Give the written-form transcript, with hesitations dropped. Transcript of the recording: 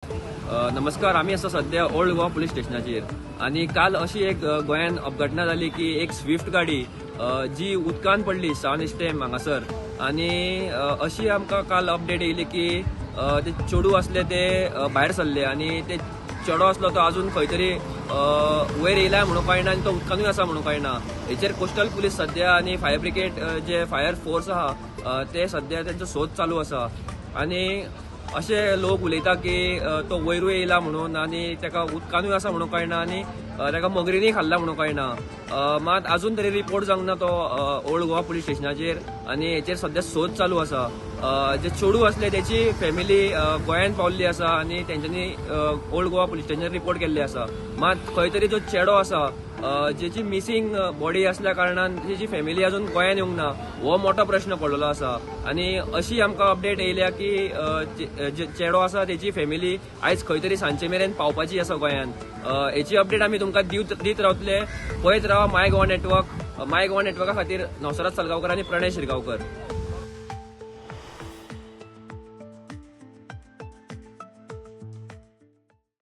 नमस्कार. आम्ही असं सध्या ओल्ड गोवा पुलीस स्टेशनाचेर आणि काल अशी एक गोंयान अपघटना जाली की एक स्विफ्ट गाडी जी उदकान पडली सावन इस्टेम हांगासर आणि अशी आमकां काल अपडेट येयली की ते चेडू असले ते भायर सरले आणि ते चेडो असलो तो अजून खंय तरी वयर येयला म्हणून कळना आनी तो उदकानूय आसा म्हणून कळना. हेचेर कोस्टल पुलीस सध्या आणि फायर ब्रिगेड जे फायर फोर्स आहा ते सध्या त्यांचो सोद चालू आसा आणि असे लोक उलयता की तो वयरूय येयला म्हणून आनी तेका उदकानूय आसा म्हणून कळना आनी तेका मगरींनी खाल्ला म्हणून कळना. मात अजून तरी रिपोर्ट जावंक ना तो ओल्ड गोवा पुलीस स्टेशनाचेर आनी हेचेर सध्या सोद चालू आसा. जे चेडू असले तेची फॅमिली गोंयांत पावल्ली आसा आनी तेंच्यांनी ओल्ड गोवा पुलीस स्टेशनाचेर रिपोर्ट केल्ली आसा. मात खंय तरी जो चेडो आसा जेची मिसींग बॉडी असल्या कारणान तेची फॅमिली अजून गोंयांत येवंक ना हो मोठो प्रश्न पडलेलो आसा. आनी अशी आमकां अपडेट येयल्या की जे चेडो आसा तेची फॅमिली आयज खंय तरी सांजे मेरेन पावपाची आसा गोंयांत. हेची अपडेट आमी तुमकां दीत रावतले. पळयत रावा माय गोवा नेटवर्क. माय गोवा नेटवर्का खातीर नवसराज सालगांवकर आनी प्रणय शिरगांवकर.